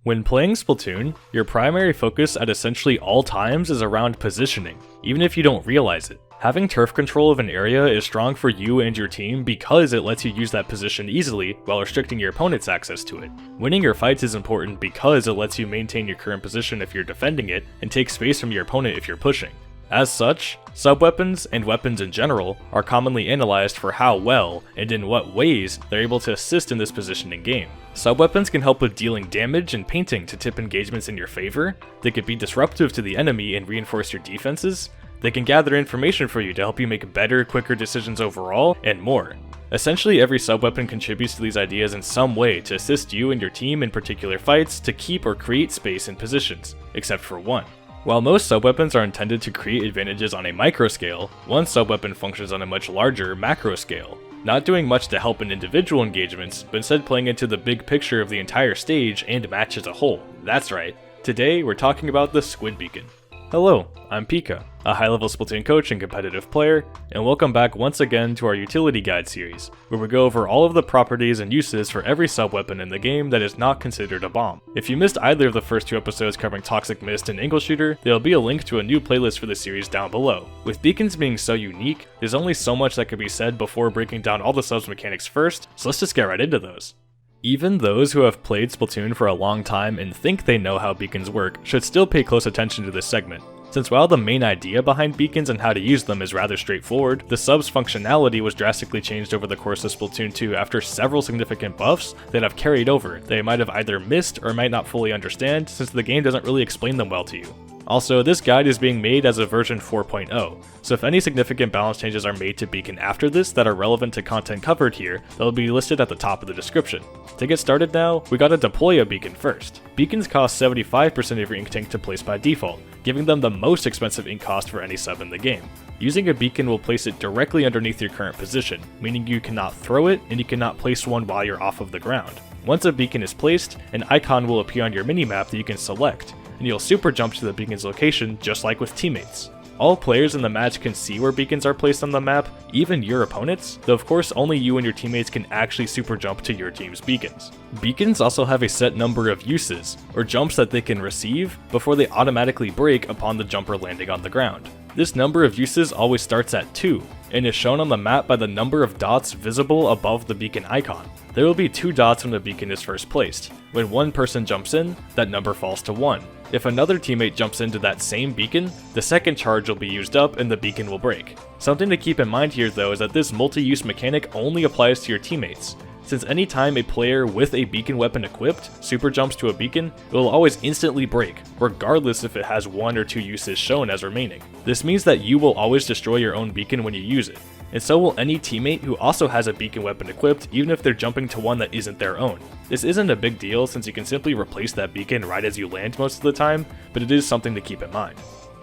When playing Splatoon, your primary focus at essentially all times is around positioning, even if you don't realize it. Having turf control of an area is strong for you and your team because it lets you use that position easily while restricting your opponent's access to it. Winning your fights is important because it lets you maintain your current position if you're defending it and take space from your opponent if you're pushing. As such, sub-weapons and weapons in general are commonly analyzed for how well and in what ways they're able to assist in this positioning game. Sub-weapons can help with dealing damage and painting to tip engagements in your favor, they could be disruptive to the enemy and reinforce your defenses, they can gather information for you to help you make better, quicker decisions overall, and more. Essentially, every sub-weapon contributes to these ideas in some way to assist you and your team in particular fights to keep or create space in positions, except for one. While most sub-weapons are intended to create advantages on a micro scale, one sub-weapon functions on a much larger macro scale, not doing much to help in individual engagements, but instead playing into the big picture of the entire stage and match as a whole. That's right, today we're talking about the Squid Beakon. Hello, I'm Pika, a high-level Splatoon coach and competitive player, and welcome back once again to our Utility Guide series, where we go over all of the properties and uses for every sub-weapon in the game that is not considered a bomb. If you missed either of the first two episodes covering Toxic Mist and Angle Shooter, there'll be a link to a new playlist for the series down below. With beacons being so unique, there's only so much that could be said before breaking down all the subs mechanics first, so let's just get right into those. Even those who have played Splatoon for a long time and think they know how beacons work should still pay close attention to this segment. Since while the main idea behind beacons and how to use them is rather straightforward, the sub's functionality was drastically changed over the course of Splatoon 2 after several significant buffs that have carried over that you might have either missed or might not fully understand since the game doesn't really explain them well to you. Also, this guide is being made as a version 4.0, so if any significant balance changes are made to Beacon after this that are relevant to content covered here, they'll be listed at the top of the description. To get started now, we gotta deploy a beacon first. Beacons cost 75% of your ink tank to place by default, giving them the most expensive ink cost for any sub in the game. Using a beacon will place it directly underneath your current position, meaning you cannot throw it and you cannot place one while you're off of the ground. Once a beacon is placed, an icon will appear on your minimap that you can select, and you'll super jump to the beacon's location just like with teammates. All players in the match can see where beacons are placed on the map, even your opponents, though of course only you and your teammates can actually super jump to your team's beacons. Beacons also have a set number of uses, or jumps that they can receive, before they automatically break upon the jumper landing on the ground. This number of uses always starts at 2, and is shown on the map by the number of dots visible above the beacon icon. There will be 2 dots when the beacon is first placed. When one person jumps in, that number falls to 1. If another teammate jumps into that same beacon, the second charge will be used up and the beacon will break. Something to keep in mind here though is that this multi-use mechanic only applies to your teammates. Since any time a player with a beacon weapon equipped super jumps to a beacon, it will always instantly break, regardless if it has 1 or 2 uses shown as remaining. This means that you will always destroy your own beacon when you use it, and so will any teammate who also has a beacon weapon equipped even if they're jumping to one that isn't their own. This isn't a big deal since you can simply replace that beacon right as you land most of the time, but it is something to keep in mind.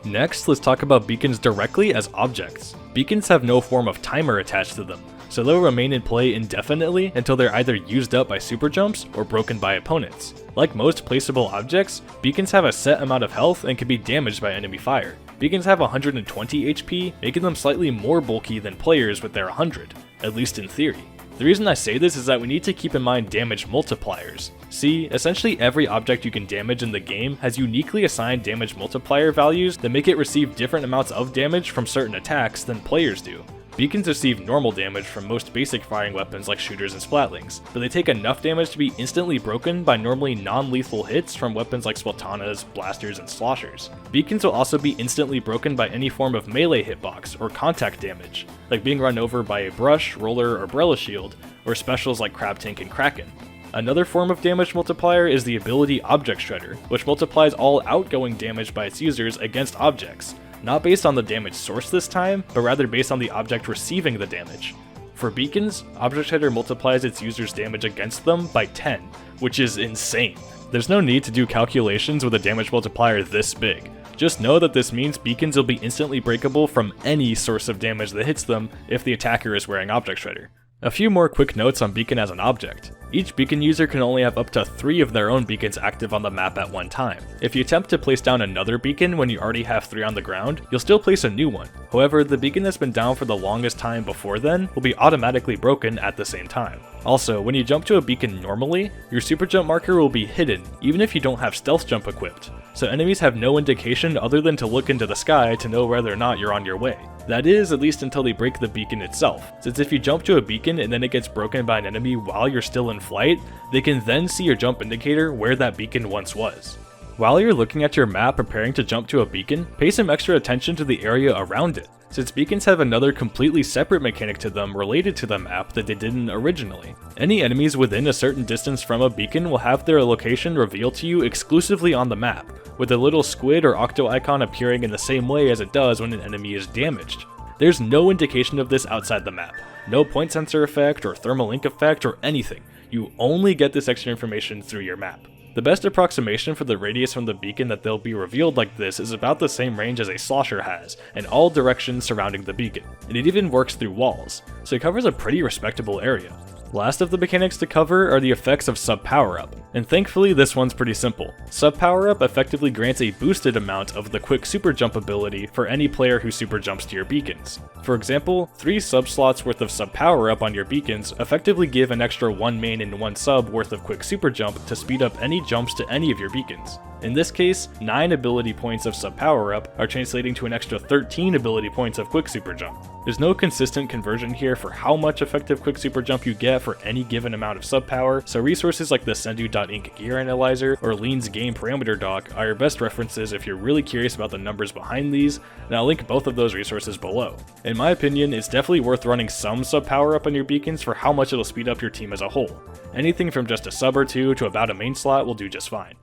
Next, let's talk about beacons directly as objects. Beacons have no form of timer attached to them, so they'll remain in play indefinitely until they're either used up by super jumps or broken by opponents. Like most placeable objects, beacons have a set amount of health and can be damaged by enemy fire. Beacons have 120 HP, making them slightly more bulky than players with their 100, at least in theory. The reason I say this is that we need to keep in mind damage multipliers. See, essentially every object you can damage in the game has uniquely assigned damage multiplier values that make it receive different amounts of damage from certain attacks than players do. Beacons receive normal damage from most basic firing weapons like shooters and splatlings, but they take enough damage to be instantly broken by normally non-lethal hits from weapons like swatanas, blasters, and sloshers. Beacons will also be instantly broken by any form of melee hitbox or contact damage, like being run over by a brush, roller, or umbrella shield, or specials like Crab Tank and Kraken. Another form of damage multiplier is the ability Object Shredder, which multiplies all outgoing damage by its users against objects, not based on the damage source this time, but rather based on the object receiving the damage. For beacons, Object Shredder multiplies its users' damage against them by 10, which is insane. There's no need to do calculations with a damage multiplier this big. Just know that this means beacons will be instantly breakable from any source of damage that hits them if the attacker is wearing Object Shredder. A few more quick notes on beacon as an object. Each beacon user can only have up to 3 of their own beacons active on the map at one time. If you attempt to place down another beacon when you already have 3 on the ground, you'll still place a new one. However, the beacon that's been down for the longest time before then will be automatically broken at the same time. Also, when you jump to a beacon normally, your super jump marker will be hidden even if you don't have stealth jump equipped, so enemies have no indication other than to look into the sky to know whether or not you're on your way. That is, at least until they break the beacon itself, since if you jump to a beacon and then it gets broken by an enemy while you're still in flight, they can then see your jump indicator where that beacon once was. While you're looking at your map preparing to jump to a beacon, pay some extra attention to the area around it, since beacons have another completely separate mechanic to them related to the map that they didn't originally. Any enemies within a certain distance from a beacon will have their location revealed to you exclusively on the map, with a little squid or octo icon appearing in the same way as it does when an enemy is damaged. There's no indication of this outside the map. No point sensor effect or thermal link effect or anything. You only get this extra information through your map. The best approximation for the radius from the beacon that they'll be revealed like this is about the same range as a slosher has, in all directions surrounding the beacon, and it even works through walls, so it covers a pretty respectable area. Last of the mechanics to cover are the effects of sub power-up, and thankfully this one's pretty simple. Sub power-up effectively grants a boosted amount of the quick super jump ability for any player who super jumps to your beacons. For example, 3 sub slots worth of sub power-up on your beacons effectively give an extra 1 main and 1 sub worth of quick super jump to speed up any jumps to any of your beacons. In this case, 9 ability points of sub power-up are translating to an extra 13 ability points of quick super jump. There's no consistent conversion here for how much effective quick super jump you get for any given amount of sub power, so resources like the Sendu.inc gear analyzer or Lean's game parameter doc are your best references if you're really curious about the numbers behind these, and I'll link both of those resources below. In my opinion, it's definitely worth running some sub power up on your beacons for how much it'll speed up your team as a whole. Anything from just a sub or 2 to about a main slot will do just fine.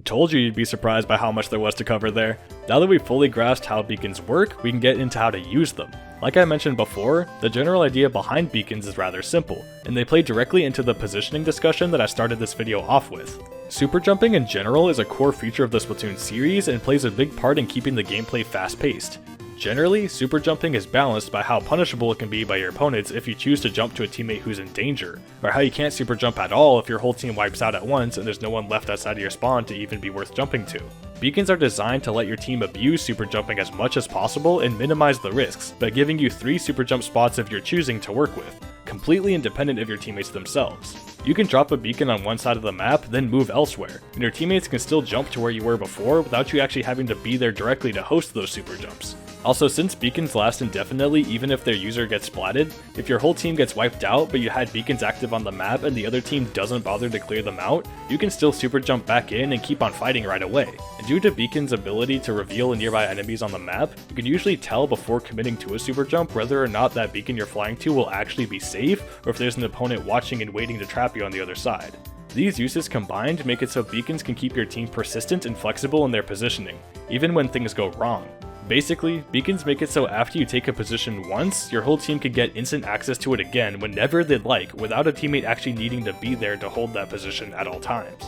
Told you you'd be surprised by how much there was to cover there. Now that we've fully grasped how beacons work, we can get into how to use them. Like I mentioned before, the general idea behind beacons is rather simple, and they play directly into the positioning discussion that I started this video off with. Super jumping in general is a core feature of the Splatoon series and plays a big part in keeping the gameplay fast-paced. Generally, super jumping is balanced by how punishable it can be by your opponents if you choose to jump to a teammate who's in danger, or how you can't super jump at all if your whole team wipes out at once and there's no one left outside of your spawn to even be worth jumping to. Beacons are designed to let your team abuse super jumping as much as possible and minimize the risks by giving you 3 super jump spots of your choosing to work with, completely independent of your teammates themselves. You can drop a beacon on one side of the map, then move elsewhere, and your teammates can still jump to where you were before without you actually having to be there directly to host those super jumps. Also, since beacons last indefinitely even if their user gets splatted, if your whole team gets wiped out but you had beacons active on the map and the other team doesn't bother to clear them out, you can still super jump back in and keep on fighting right away. And due to beacons' ability to reveal nearby enemies on the map, you can usually tell before committing to a super jump whether or not that beacon you're flying to will actually be safe, or if there's an opponent watching and waiting to trap you on the other side. These uses combined make it so beacons can keep your team persistent and flexible in their positioning, even when things go wrong. Basically, beacons make it so after you take a position once, your whole team can get instant access to it again whenever they'd like without a teammate actually needing to be there to hold that position at all times.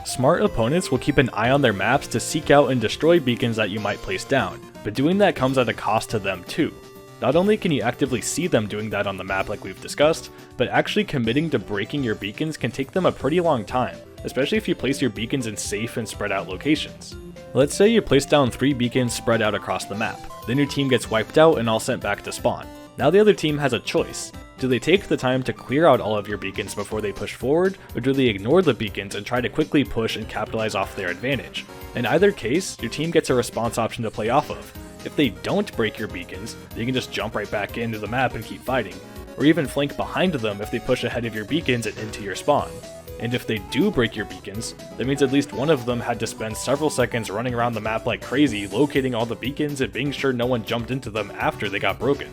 Smart opponents will keep an eye on their maps to seek out and destroy beacons that you might place down, but doing that comes at a cost to them too. Not only can you actively see them doing that on the map like we've discussed, but actually committing to breaking your beacons can take them a pretty long time, especially if you place your beacons in safe and spread out locations. Let's say you place down 3 beacons spread out across the map, then your team gets wiped out and all sent back to spawn. Now the other team has a choice. Do they take the time to clear out all of your beacons before they push forward, or do they ignore the beacons and try to quickly push and capitalize off their advantage? In either case, your team gets a response option to play off of. If they don't break your beacons, they can just jump right back into the map and keep fighting, or even flank behind them if they push ahead of your beacons and into your spawn. And if they do break your beacons, that means at least one of them had to spend several seconds running around the map like crazy, locating all the beacons and being sure no one jumped into them after they got broken.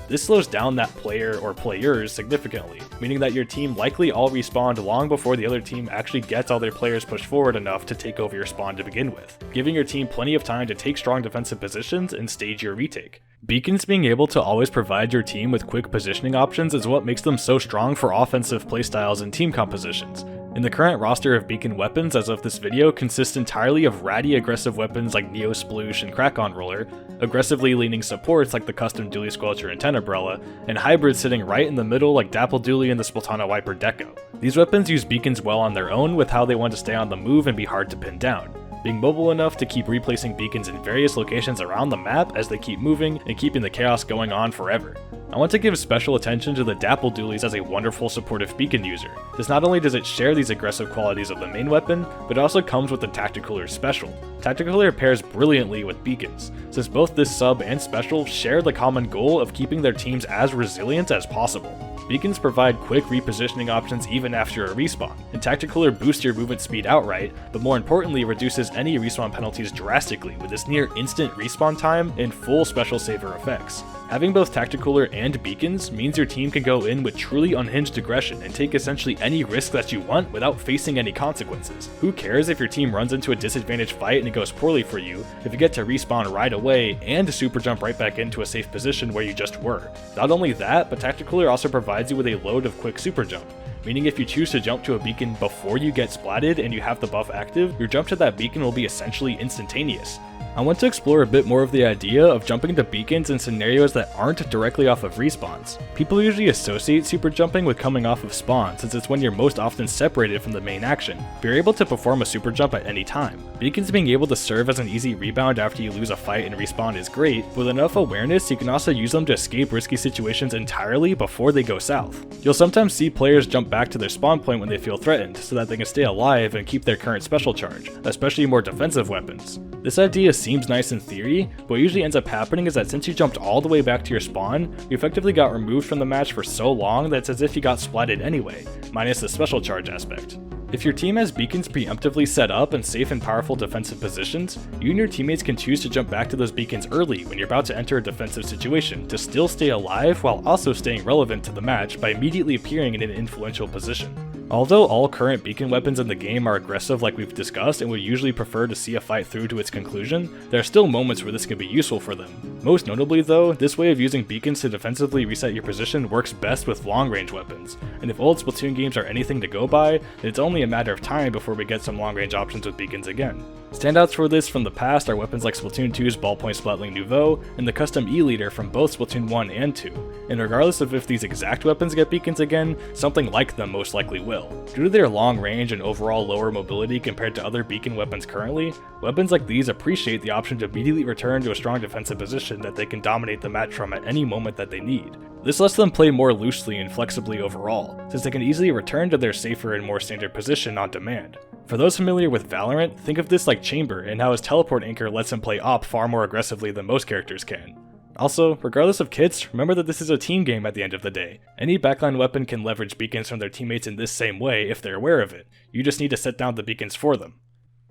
This slows down that player or players significantly, meaning that your team likely all respawned long before the other team actually gets all their players pushed forward enough to take over your spawn to begin with, giving your team plenty of time to take strong defensive positions and stage your retake. Beacons being able to always provide your team with quick positioning options is what makes them so strong for offensive playstyles and team compositions. And the current roster of beacon weapons as of this video consists entirely of ratty aggressive weapons like Neo Sploosh and Crack-On Roller, aggressively leaning supports like the custom Dually Squelcher and Tenebrella, and hybrids sitting right in the middle like Dapple Dually and the Splatana Wiper Deco. These weapons use beacons well on their own with how they want to stay on the move and be hard to pin down, being mobile enough to keep replacing beacons in various locations around the map as they keep moving and keeping the chaos going on forever. I want to give special attention to the Dapple Dualies as a wonderful supportive beacon user, as not only does it share these aggressive qualities of the main weapon, but it also comes with the Tacticooler special. Tacticooler pairs brilliantly with beacons, since both this sub and special share the common goal of keeping their teams as resilient as possible. Beacons provide quick repositioning options even after a respawn, and Tacticooler boosts your movement speed outright, but more importantly reduces any respawn penalties drastically with this near instant respawn time and full special saver effects. Having both Tacticooler and beacons means your team can go in with truly unhinged aggression and take essentially any risk that you want without facing any consequences. Who cares if your team runs into a disadvantaged fight and it goes poorly for you if you get to respawn right away and super jump right back into a safe position where you just were. Not only that, but Tacticooler also provides you with a load of quick super jump, meaning if you choose to jump to a beacon before you get splatted and you have the buff active, your jump to that beacon will be essentially instantaneous. I want to explore a bit more of the idea of jumping to beacons in scenarios that aren't directly off of respawns. People usually associate super jumping with coming off of spawn, since it's when you're most often separated from the main action, but you're able to perform a super jump at any time. Beacons being able to serve as an easy rebound after you lose a fight and respawn is great, but with enough awareness you can also use them to escape risky situations entirely before they go south. You'll sometimes see players jump back to their spawn point when they feel threatened, so that they can stay alive and keep their current special charge, especially more defensive weapons. This idea seems nice in theory, but what usually ends up happening is that since you jumped all the way back to your spawn, you effectively got removed from the match for so long that it's as if you got splatted anyway, minus the special charge aspect. If your team has beacons preemptively set up in safe and powerful defensive positions, you and your teammates can choose to jump back to those beacons early when you're about to enter a defensive situation to still stay alive while also staying relevant to the match by immediately appearing in an influential position. Although all current beacon weapons in the game are aggressive like we've discussed and would usually prefer to see a fight through to its conclusion, there are still moments where this can be useful for them. Most notably though, this way of using beacons to defensively reset your position works best with long range weapons, and if old Splatoon games are anything to go by, then it's only a matter of time before we get some long range options with beacons again. Standouts for this from the past are weapons like Splatoon 2's Ballpoint Splatling Nouveau and the custom E-Leader from both Splatoon 1 and 2, and regardless of if these exact weapons get beacons again, something like them most likely will. Due to their long range and overall lower mobility compared to other beacon weapons currently, weapons like these appreciate the option to immediately return to a strong defensive position that they can dominate the match from at any moment that they need. This lets them play more loosely and flexibly overall, since they can easily return to their safer and more standard position on demand. For those familiar with Valorant, think of this like Chamber and how his teleport anchor lets him play op far more aggressively than most characters can. Also, regardless of kits, remember that this is a team game at the end of the day. Any backline weapon can leverage beacons from their teammates in this same way if they're aware of it. You just need to set down the beacons for them.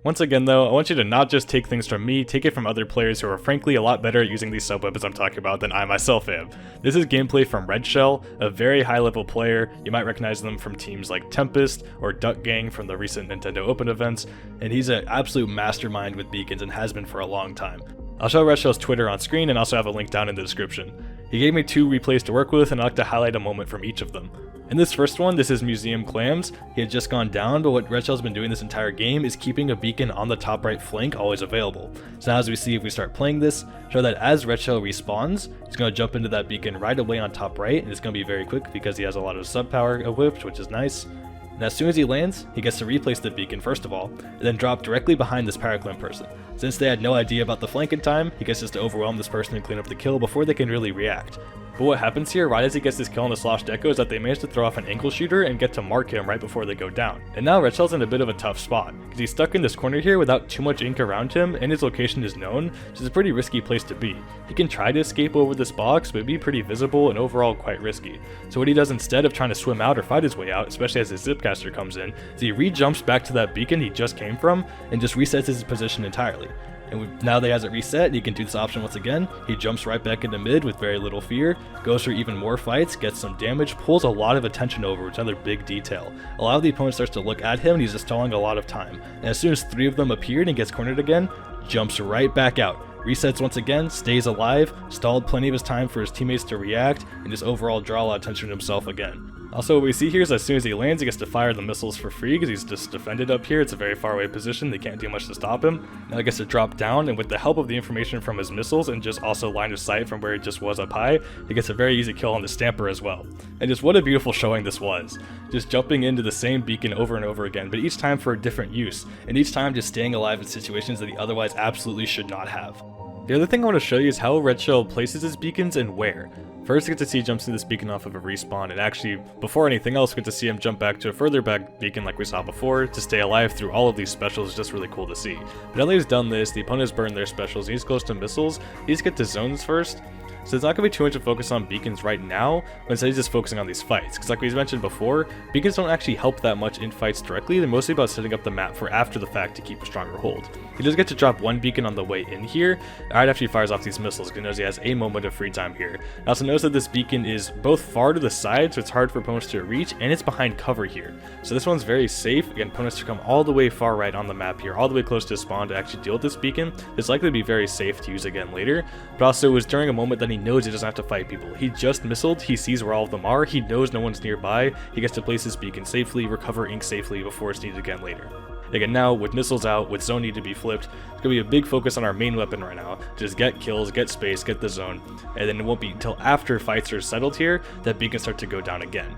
Once again though, I want you to not just take things from me, take it from other players who are frankly a lot better at using these sub-weapons I'm talking about than I myself am. This is gameplay from Red Shell, a very high level player. You might recognize them from teams like Tempest or Duck Gang from the recent Nintendo Open events, and he's an absolute mastermind with beacons and has been for a long time. I'll show Red Shell's Twitter on screen and also have a link down in the description. He gave me 2 replays to work with and I'd like to highlight a moment from each of them. In this first one, this is Museum Clams. He had just gone down, but what Red Shell's been doing this entire game is keeping a beacon on the top right flank always available. So now as we see if we start playing this, show that as Red Shell respawns, he's going to jump into that beacon right away on top right, and it's going to be very quick because he has a lot of sub power equipped, which is nice. And as soon as he lands, he gets to replace the beacon first of all, and then drop directly behind this Paraclimb person. Since they had no idea about the flank in time, he gets just to overwhelm this person and clean up the kill before they can really react. But what happens here right as he gets this kill on the Slosh Deco is that they manage to throw off an ankle shooter and get to mark him right before they go down. And now Red Shell's in a bit of a tough spot, because he's stuck in this corner here without too much ink around him, and his location is known, which is a pretty risky place to be. He can try to escape over this box, but be pretty visible and overall quite risky. So what he does instead of trying to swim out or fight his way out, especially as his Zipcaster comes in, is he re-jumps back to that beacon he just came from, and just resets his position entirely. And now that he has it reset, he can do this option once again. He jumps right back into mid with very little fear, goes for even more fights, gets some damage, pulls a lot of attention over, which is another big detail. A lot of the opponent starts to look at him and he's just stalling a lot of time. And as soon as 3 of them appear and he gets cornered again, jumps right back out. Resets once again, stays alive, stalled plenty of his time for his teammates to react, and just overall draw a lot of attention to himself again. Also, what we see here is as soon as he lands, he gets to fire the missiles for free because he's just defended up here. It's a very far away position. They can't do much to stop him. Now he gets to drop down, and with the help of the information from his missiles and just also line of sight from where he just was up high, he gets a very easy kill on the Stamper as well. And just what a beautiful showing this was. Just jumping into the same beacon over and over again, but each time for a different use, and each time just staying alive in situations that he otherwise absolutely should not have. The other thing I want to show you is how Red Shell places his beacons and where. First, you get to see he jumps into this beacon off of a respawn, and actually, before anything else, we get to see him jump back to a further back beacon like we saw before to stay alive through all of these specials. It's just really cool to see. But now that he's done this, the opponent's burned their specials, he's close to missiles, he just get to zones first. So it's not going to be too much of a focus on beacons right now, but instead he's just focusing on these fights. Because like we mentioned before, beacons don't actually help that much in fights directly, they're mostly about setting up the map for after the fact to keep a stronger hold. He does get to drop one beacon on the way in here, right after he fires off these missiles, because he knows he has a moment of free time here. I also notice that this beacon is both far to the side, so it's hard for opponents to reach, and it's behind cover here. So this one's very safe. Again, opponents to come all the way far right on the map here, all the way close to spawn to actually deal with this beacon. It's likely to be very safe to use again later, but also it was during a moment that he knows he doesn't have to fight people. He just missiled, he sees where all of them are, he knows no one's nearby, he gets to place his beacon safely, recover ink safely before it's needed again later. Again, now with missiles out, with zone need to be flipped, it's going to be a big focus on our main weapon right now. Just get kills, get space, get the zone, and then it won't be until after fights are settled here that beacons start to go down again.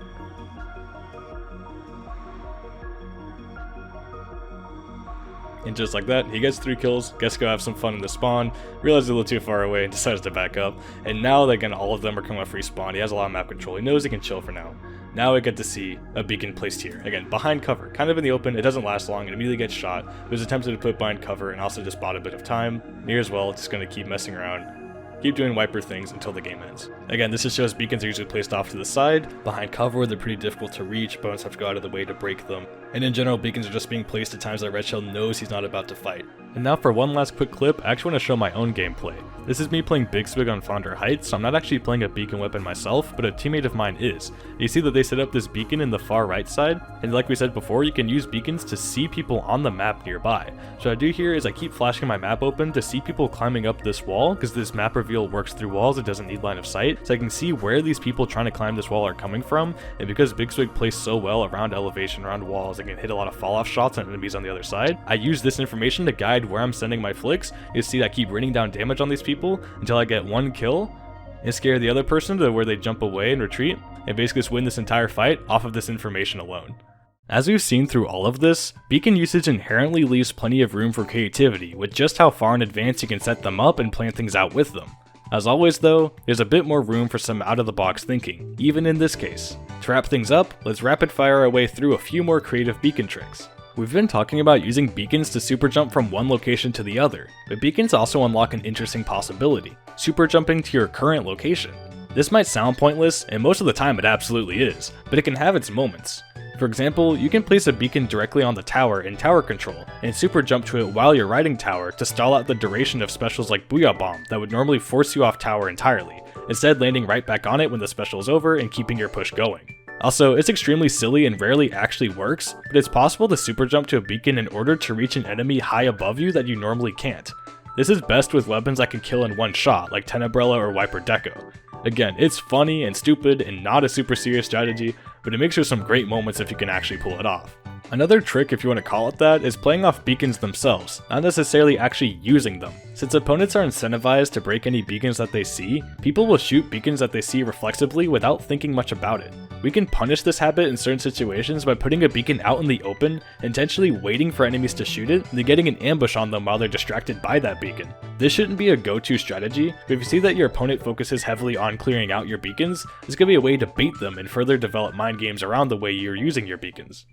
And just like that, he gets 3 kills, gets to go have some fun in the spawn, realizes a little too far away and decides to back up. And now that again all of them are coming off respawn, he has a lot of map control, he knows he can chill for now. Now we get to see a beacon placed here, again behind cover, kind of in the open, it doesn't last long, it immediately gets shot. It was attempted to put behind cover and also just bought a bit of time. Near as well, just going to keep messing around. Keep doing wiper things until the game ends. Again, this just shows beacons are usually placed off to the side, behind cover where they're pretty difficult to reach, opponents have to go out of the way to break them. And in general, beacons are just being placed at times that Red Shell knows he's not about to fight. And now for one last quick clip, I actually want to show my own gameplay. This is me playing Big Swig on Fonder Heights, so I'm not actually playing a beacon weapon myself, but a teammate of mine is. You see that they set up this beacon in the far right side, and like we said before, you can use beacons to see people on the map nearby. So what I do here is I keep flashing my map open to see people climbing up this wall, because this map reveal works through walls, it doesn't need line of sight, so I can see where these people trying to climb this wall are coming from, and because Big Swig plays so well around elevation, around walls, I can hit a lot of fall off shots on enemies on the other side. I use this information to guide where I'm sending my flicks. You see that I keep raining down damage on these people until I get 1 kill and scare the other person to where they jump away and retreat, and basically just win this entire fight off of this information alone. As we've seen through all of this, beacon usage inherently leaves plenty of room for creativity with just how far in advance you can set them up and plan things out with them. As always though, there's a bit more room for some out-of-the-box thinking, even in this case. To wrap things up, let's rapid fire our way through a few more creative beacon tricks. We've been talking about using beacons to super jump from one location to the other, but beacons also unlock an interesting possibility, super jumping to your current location. This might sound pointless, and most of the time it absolutely is, but it can have its moments. For example, you can place a beacon directly on the tower in tower control, and super jump to it while you're riding tower to stall out the duration of specials like Booyah Bomb that would normally force you off tower entirely, instead landing right back on it when the special is over and keeping your push going. Also, it's extremely silly and rarely actually works, but it's possible to super jump to a beacon in order to reach an enemy high above you that you normally can't. This is best with weapons that can kill in one shot, like Tenebrella or Wiper Deco. Again, it's funny and stupid and not a super serious strategy, but it makes for some great moments if you can actually pull it off. Another trick, if you want to call it that, is playing off beacons themselves, not necessarily actually using them. Since opponents are incentivized to break any beacons that they see, people will shoot beacons that they see reflexively without thinking much about it. We can punish this habit in certain situations by putting a beacon out in the open, intentionally waiting for enemies to shoot it, and then getting an ambush on them while they're distracted by that beacon. This shouldn't be a go-to strategy, but if you see that your opponent focuses heavily on clearing out your beacons, this could be a way to bait them and further develop mind games around the way you're using your beacons.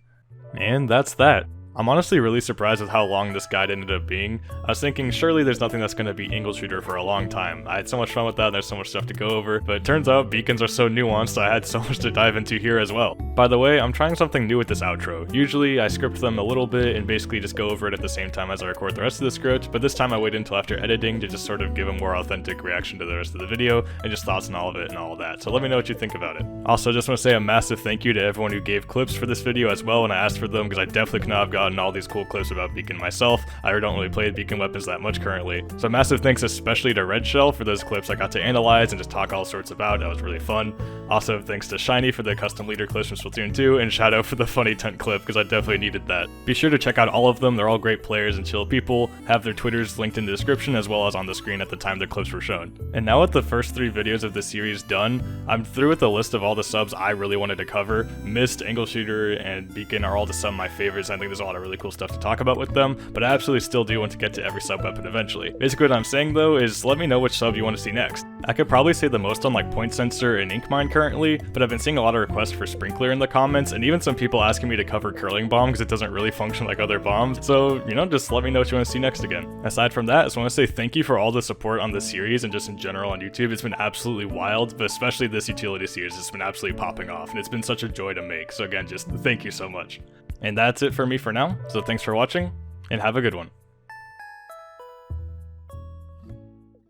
And that's that. I'm honestly really surprised with how long this guide ended up being. I was thinking surely there's nothing that's going to beat Angle Shooter for a long time. I had so much fun with that, there's so much stuff to go over, but it turns out beacons are so nuanced I had so much to dive into here as well. By the way, I'm trying something new with this outro. Usually I script them a little bit and basically just go over it at the same time as I record the rest of the script, but this time I waited until after editing to just sort of give a more authentic reaction to the rest of the video and just thoughts on all of it and all of that. So let me know what you think about it. Also, just want to say a massive thank you to everyone who gave clips for this video as well when I asked for them, because I definitely could not have gotten gotten all these cool clips about beacon myself. I don't really play beacon weapons that much currently. So massive thanks especially to Red Shell for those clips I got to analyze and just talk all sorts about. That was really fun. Also thanks to Shiny for the custom leader clips from Splatoon 2, and Shadow for the funny tent clip, because I definitely needed that. Be sure to check out all of them, they're all great players and chill people, have their Twitters linked in the description as well as on the screen at the time their clips were shown. And now with the first 3 videos of the series done, I'm through with the list of all the subs I really wanted to cover. Mist, Angle Shooter, and Beacon are all just some of my favorites. I think there's a lot of really cool stuff to talk about with them, but I absolutely still do want to get to every sub weapon eventually. Basically what I'm saying though is let me know which sub you want to see next. I could probably say the most on like Point Sensor and Ink Mine currently, but I've been seeing a lot of requests for Sprinkler in the comments, and even some people asking me to cover Curling Bomb because it doesn't really function like other bombs, so you know, just let me know what you want to see next again. Aside from that, I just want to say thank you for all the support on this series and just in general on YouTube. It's been absolutely wild, but especially this utility series has been absolutely popping off, and it's been such a joy to make, so again, just thank you so much. And that's it for me for now, so thanks for watching, and have a good one.